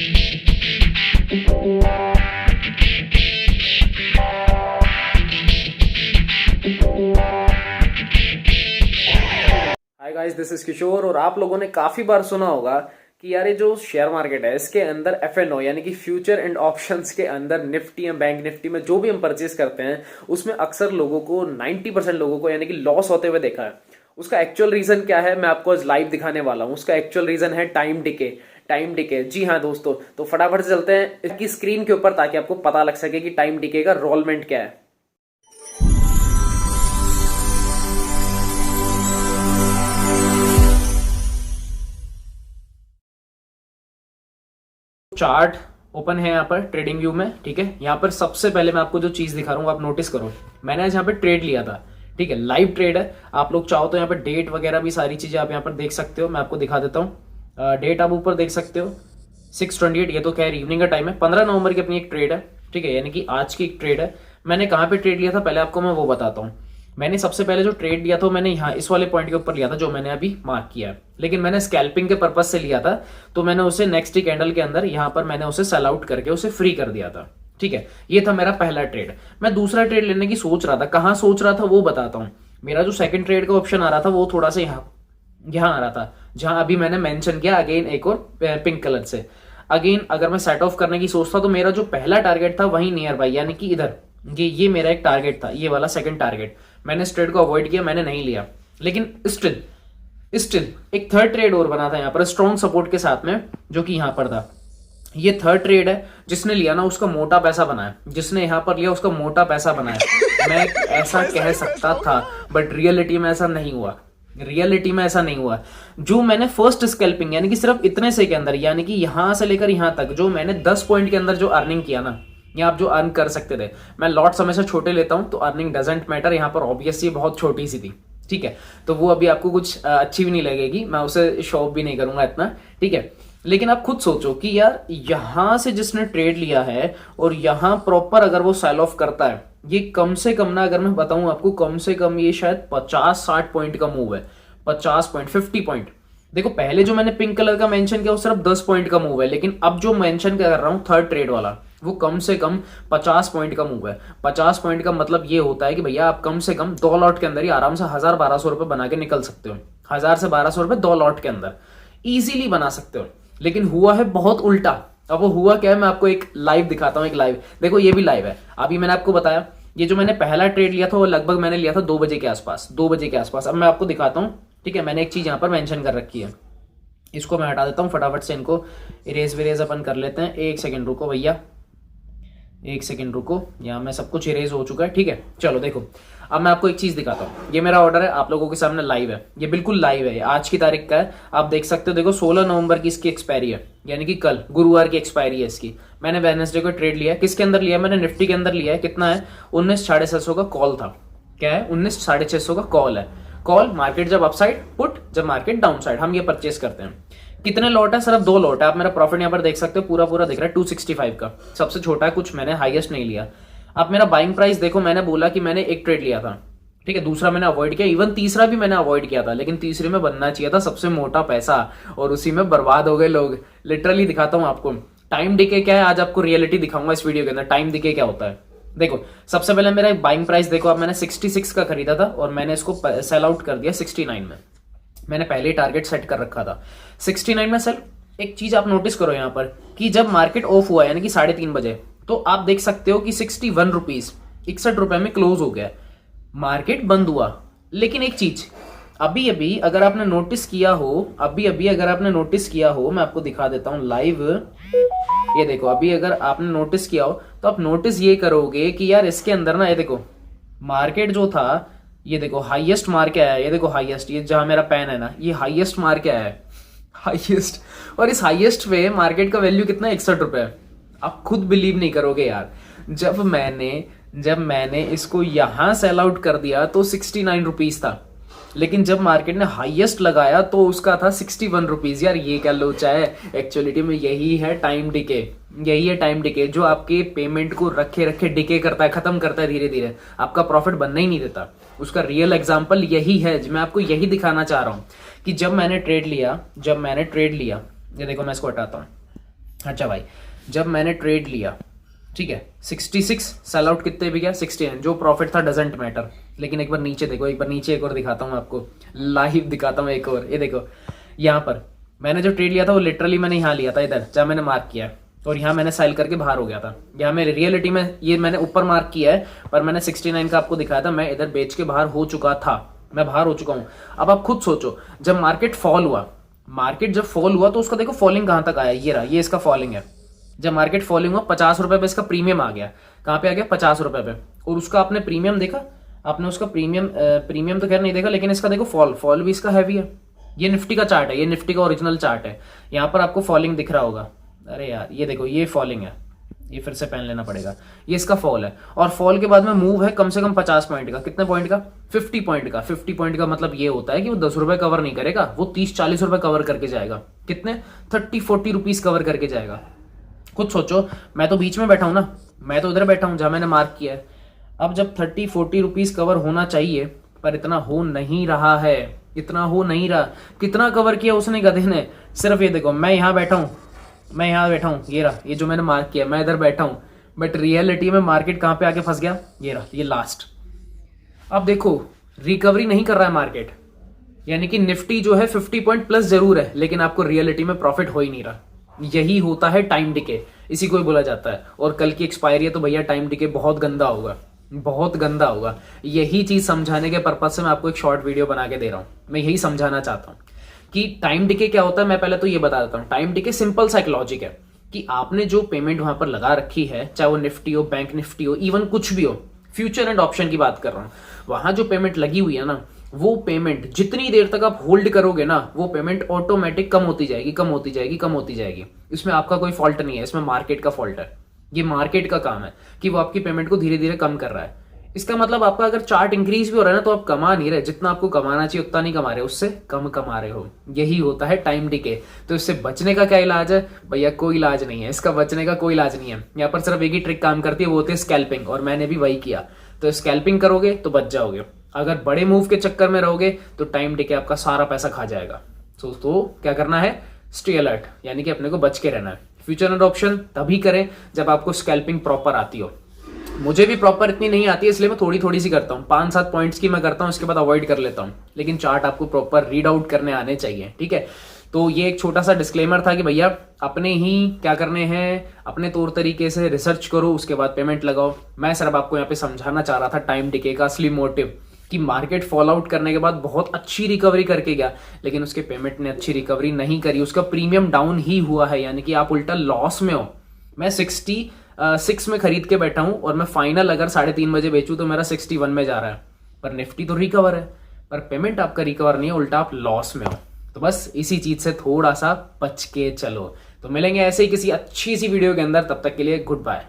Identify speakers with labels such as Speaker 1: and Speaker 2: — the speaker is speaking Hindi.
Speaker 1: हाय गाइस, दिस इज किशोर। और आप लोगों ने काफी बार सुना होगा कि यार ये जो शेयर मार्केट है इसके अंदर एफएनओ यानी कि फ्यूचर एंड ऑप्शंस के अंदर निफ्टी या बैंक निफ्टी में जो भी हम परचेज करते हैं उसमें अक्सर लोगों को 90% लोगों को यानी कि लॉस होते हुए देखा है। उसका एक्चुअल रीजन क्या है मैं आपको आज लाइव दिखाने वाला हूं। उसका एक्चुअल रीजन है टाइम डिके। टाइम डिके, जी हाँ दोस्तों, तो फटाफट से चलते हैं इसकी स्क्रीन के ऊपर ताकि आपको पता लग सके कि टाइम डिके का रोलमेंट क्या है। चार्ट ओपन है यहाँ पर ट्रेडिंग व्यू में, ठीक है। यहाँ पर सबसे पहले मैं आपको जो चीज दिखा रहा हूँ आप नोटिस करो। मैंने आज यहाँ पे ट्रेड लिया था, ठीक है, लाइव ट्रेड है। आप लोग चाहो तो यहाँ पर डेट वगैरह भी सारी चीजें आप यहाँ पर देख सकते हो। मैं आपको दिखा देता हूँ। डेट आप ऊपर देख सकते हो 6:28, ये तो खैर इवनिंग का टाइम है। 15 नवंबर की अपनी एक ट्रेड है, ठीक है, यानी कि आज की एक ट्रेड है। मैंने कहाँ पे ट्रेड लिया था पहले आपको मैं वो बताता हूँ। मैंने सबसे पहले जो ट्रेड लिया था मैंने यहाँ इस वाले पॉइंट के ऊपर लिया था जो मैंने अभी मार्क किया है, लेकिन मैंने स्कैल्पिंग के पर्पज से लिया था तो मैंने उसे नेक्स्ट कैंडल के अंदर यहाँ पर मैंने उसे सेल आउट करके उसे फ्री कर दिया था, ठीक है। ये था मेरा पहला ट्रेड। मैं दूसरा ट्रेड लेने की सोच रहा था, कहाँ सोच रहा था वो बताता हूँ। मेरा जो सेकंड ट्रेड का ऑप्शन आ रहा था वो थोड़ा सा यहाँ आ रहा था जहां अभी मैंने मेंशन किया, अगेन एक और पिंक कलर से। अगेन अगर मैं सेट ऑफ करने की सोचता तो मेरा जो पहला टारगेट था वही नियर बाई यानी कि इधर ये मेरा एक टारगेट था, ये वाला सेकंड टारगेट। मैंने इस ट्रेड को अवॉइड किया, मैंने नहीं लिया, लेकिन स्टिल एक थर्ड ट्रेड और बना था यहाँ पर स्ट्रॉन्ग सपोर्ट के साथ में जो कि यहाँ पर था। ये थर्ड ट्रेड है। जिसने लिया ना उसका मोटा पैसा बना है, जिसने यहाँ पर लिया उसका मोटा पैसा बना है। मैं ऐसा कह सकता था बट रियलिटी में ऐसा नहीं हुआ। रियलिटी में ऐसा नहीं हुआ। जो मैंने फर्स्ट स्कैल्पिंग यानी कि सिर्फ इतने से के अंदर यानी कि यहां से लेकर यहां तक जो मैंने 10 पॉइंट के अंदर जो अर्निंग किया ना, या आप जो अर्न कर सकते थे, मैं लॉट्स हमेशा छोटे लेता हूं तो अर्निंग डजंट मैटर। यहां पर ऑब्वियसली बहुत छोटी सी थी, ठीक है, तो वो अभी आपको कुछ अच्छी भी नहीं लगेगी, मैं उसे शो भी नहीं करूंगा इतना, ठीक है। लेकिन आप खुद सोचो कि यार यहां से जिसने ट्रेड लिया है और यहां प्रॉपर अगर वो सेल ऑफ करता है, ये कम से कम ना अगर मैं बताऊं आपको कम से कम ये शायद 50-60 पॉइंट का मूव है। 50 पॉइंट 50 पॉइंट। देखो पहले जो मैंने पिंक कलर का मेंशन किया वो सिर्फ 10 पॉइंट का मूव है, लेकिन अब जो मेंशन कर रहा हूं थर्ड ट्रेड वाला वो कम से कम 50 पॉइंट का मूव है। 50 पॉइंट का मतलब ये होता है कि भैया आप कम से कम 2 लॉट के अंदर ही आराम से 1000-1200 रुपए बना के निकल सकते हो। 1000 से 1200 रुपए 2 लॉट के अंदर इजीली बना सकते हो। लेकिन हुआ है बहुत उल्टा। अब वो हुआ क्या है मैं आपको एक लाइव दिखाता हूं। एक लाइव देखो, ये भी लाइव है। अभी मैंने आपको बताया ये जो मैंने पहला ट्रेड लिया था वो लगभग मैंने लिया था 2 बजे के आसपास, 2 बजे के आसपास। अब मैं आपको दिखाता हूं, ठीक है। मैंने एक चीज यहां पर मेंशन कर रखी है, इसको मैं हटा देता हूं फटाफट से। इनको इरेज विरेज अपन कर लेते हैं। 1 सेकंड रुको भैया, 1 सेकंड रुको। यहाँ में सब कुछ इरेज हो चुका है, ठीक है। चलो देखो अब मैं आपको एक चीज दिखाता हूँ। ये मेरा ऑर्डर है, आप लोगों के सामने लाइव है, ये बिल्कुल लाइव है, आज की तारीख का है, आप देख सकते हो। देखो 16 नवंबर की इसकी एक्सपायरी है, यानी कि कल गुरुवार की एक्सपायरी है इसकी। मैंने वेडनेसडे को ट्रेड लिया। किसके अंदर लिया मैंने? निफ्टी के अंदर लिया है। कितना है? 19,650 का कॉल था। क्या है? 19,650 का कॉल है। कॉल मार्केट जब अपसाइड, पुट जब मार्केट डाउन साइड, हम ये परचेस करते हैं। कितने लॉट है? सिर्फ 2 लॉट है। आप मेरा प्रॉफिट यहाँ पर देख सकते हो, पूरा पूरा दिख रहा है 265 का। सबसे छोटा है, कुछ मैंने हाईएस्ट नहीं लिया। अब मेरा बाइंग प्राइस देखो, मैंने बोला कि मैंने एक ट्रेड लिया था, ठीक है, दूसरा मैंने अवॉइड किया, इवन तीसरा भी मैंने अवॉइड किया था, लेकिन तीसरे में बनना चाहिए था सबसे मोटा पैसा और उसी में बर्बाद हो गए लोग। लिटरली दिखाता हूं आपको टाइम डिके क्या है। आज आपको रियलिटी दिखाऊंगा इस वीडियो के अंदर, टाइम डिके क्या होता है। देखो सबसे पहले मेरा बाइंग प्राइस देखो, अब मैंने 66 का खरीदा था और मैंने इसको सेल आउट कर दिया 69 में। मैंने पहले ही टारगेट सेट कर रखा था 69 में सेल। एक चीज आप नोटिस करो यहाँ पर कि जब मार्केट ऑफ हुआ यानी कि 3:30 बजे, तो आप देख सकते हो कि 61 रुपीज 61 रुपए में क्लोज हो गया, मार्केट बंद हुआ। लेकिन एक चीज अभी अभी अगर आपने नोटिस किया हो, मैं आपको दिखा देता हूं लाइव। ये देखो अभी अगर आपने नोटिस किया हो तो आप नोटिस ये करोगे कि यार इसके अंदर ना, ये देखो मार्केट जो था, ये देखो हाईएस्ट मार्क आया है। ये देखो हाईएस्ट, ये जहां मेरा पेन है ना, ये हाईएस्ट मार्क आया है, हाईएस्ट। और इस हाईएस्ट पे मार्केट का वैल्यू कितना है? 61 रुपए। आप खुद बिलीव नहीं करोगे यार, जब मैंने इसको यहां सेल आउट कर दिया तो 69 रुपीज था, लेकिन जब मार्केट ने हाईएस्ट लगाया तो उसका था 61 रुपीज। यार ये क्या लोचा है। एक्चुअलिटी में यही है टाइम डिके, यही है टाइम डिके जो आपके पेमेंट को रखे रखे डिके करता है, खत्म करता है धीरे धीरे, आपका प्रॉफिट बनना ही नहीं देता। उसका रियल एग्जांपल यही है। मैं आपको यही दिखाना चाह रहा हूं कि जब मैंने ट्रेड लिया, ये देखो मैं इसको हटाता हूं, अच्छा भाई, जब मैंने ट्रेड लिया, ठीक है, 66 सेल आउट कितने भी गया, 69, जो प्रॉफिट था डजेंट मैटर। लेकिन एक बार नीचे देखो, एक बार नीचे एक और दिखाता हूँ आपको, लाइव दिखाता हूँ एक और। ये देखो यहाँ पर मैंने जो ट्रेड लिया था वो लिटरली मैंने यहाँ लिया था, इधर जहाँ मैंने मार्क किया है, और यहाँ मैंने सेल करके बाहर हो गया था। यहाँ मेरे रियलिटी में ये मैंने ऊपर मार्क किया है, पर मैंने 69 का आपको दिखाया था, मैं इधर बेच के बाहर हो चुका था, मैं बाहर हो चुका हूँ। अब आप खुद सोचो, जब मार्केट फॉल हुआ, मार्केट जब फॉल हुआ तो उसका देखो फॉलिंग कहाँ तक आया, ये रहा, ये इसका फॉलिंग है। जब मार्केट फॉलिंग हुआ 50 रुपए पे इसका प्रीमियम आ गया, कहाँ पे आ गया, 50 रुपए पे। और उसका आपने प्रीमियम देखा, आपने उसका प्रीमियम तो खैर नहीं देखा, लेकिन इसका देखो फॉल भी इसका हैवी है। ये निफ्टी का चार्ट है, ये निफ्टी का ओरिजिनल चार्ट है, यहाँ पर आपको फॉलिंग दिख रहा होगा। अरे यार ये देखो, ये फॉलिंग है, ये फिर से पेन लेना पड़ेगा, ये इसका फॉल है। और फॉल के बाद में मूव है कम से कम 50 पॉइंट का, कितने पॉइंट का, 50 पॉइंट का। 50 पॉइंट का मतलब ये होता है कि वो 10 रुपए कवर नहीं करेगा, वो 30-40 रुपए कवर करके जाएगा। कितने, 30-40 रुपीज कवर करके जाएगा। खुद सोचो, मैं तो बीच में बैठा हूं ना, मैं तो उधर बैठा हूं जहां मैंने मार्क किया है। अब जब 30-40 रुपीज कवर होना चाहिए, पर इतना हो नहीं रहा है, इतना हो नहीं रहा। कितना कवर किया उसने गधे ने, सिर्फ ये देखो, मैं यहाँ बैठा हूँ, मैं यहाँ बैठा हूँ, ये रहा, ये जो मैंने मार्क किया, मैं इधर बैठा हूँ, बट रियलिटी में मार्केट कहाँ पे आके फंस गया, ये रहा, ये लास्ट। अब देखो रिकवरी नहीं कर रहा है मार्केट, यानी कि निफ्टी जो है 50 पॉइंट प्लस जरूर है, लेकिन आपको रियलिटी में प्रॉफिट हो ही नहीं रहा। यही होता है टाइम डिके, इसी को ही बोला जाता है। और कल की एक्सपायरी है तो भैया टाइम डिके बहुत गंदा होगा, बहुत गंदा होगा। यही चीज समझाने के पर्पज से मैं आपको एक शॉर्ट वीडियो बना के दे रहा हूं। मैं यही समझाना चाहता हूं कि टाइम डिके क्या होता है। मैं पहले तो ये बता देता हूं, टाइम डिके सिंपल सा एक लॉजिक है कि आपने जो पेमेंट वहां पर लगा रखी है, चाहे वो निफ्टी हो, बैंक निफ्टी हो, इवन कुछ भी हो, फ्यूचर एंड ऑप्शन की बात कर रहा हूं, वहां जो पेमेंट लगी हुई है ना, वो पेमेंट जितनी देर तक आप होल्ड करोगे ना, वो पेमेंट ऑटोमेटिक कम होती जाएगी, कम होती जाएगी, कम होती जाएगी। इसमें आपका कोई फॉल्ट नहीं है, इसमें मार्केट का फॉल्ट है। ये मार्केट का काम है कि वो आपकी पेमेंट को धीरे धीरे कम कर रहा है। इसका मतलब आपका अगर चार्ट इंक्रीज भी हो रहा है ना, तो आप कमा नहीं रहे, जितना आपको कमाना चाहिए उतना नहीं कमा रहे, उससे कम कमा रहे हो। यही होता है टाइम डिके। तो इससे बचने का क्या इलाज है भैया? कोई इलाज नहीं है, इसका बचने का कोई इलाज नहीं है। यहाँ पर सिर्फ एक ही ट्रिक काम करती है, वो होती है स्कैल्पिंग, और मैंने भी वही किया। तो स्कैल्पिंग करोगे तो बच जाओगे, अगर बड़े मूव के चक्कर में रहोगे तो टाइम डिके आपका सारा पैसा खा जाएगा। तो क्या करना है? स्टे अलर्ट, यानी कि अपने को बच के रहना है। फ्यूचर एंड ऑप्शन तभी करें जब आपको स्कैल्पिंग प्रॉपर आती हो। मुझे भी प्रॉपर इतनी नहीं आती है, इसलिए मैं थोड़ी थोड़ी सी करता हूँ। 5-7 पॉइंट्स की मैं करता हूँ, इसके बाद अवॉइड कर लेता हूँ। लेकिन चार्ट आपको प्रॉपर रीड आउट करने आने चाहिए, ठीक है। तो ये एक छोटा सा डिस्क्लेमर था कि भैया अपने ही क्या करने हैं, अपने तौर तरीके से रिसर्च करो, उसके बाद पेमेंट लगाओ। मैं सिर्फ आपको यहाँ पे समझाना चाह रहा था टाइम डिके का असली मोटिव, कि मार्केट फॉल आउट करने के बाद बहुत अच्छी रिकवरी करके गया, लेकिन उसके पेमेंट ने अच्छी रिकवरी नहीं करी, उसका प्रीमियम डाउन ही हुआ है, यानी कि आप उल्टा लॉस में हो। मैं 66 में खरीद के बैठा हूं और मैं फाइनल अगर 3:30 बजे बेचूं तो मेरा 61 में जा रहा है, पर निफ्टी तो रिकवर है, पर पेमेंट आपका रिकवर नहीं है, उल्टा आप लॉस में हो। तो बस इसी चीज से थोड़ा सा बच के चलो। तो मिलेंगे ऐसे ही किसी अच्छी सी वीडियो के अंदर, तब तक के लिए गुड बाय।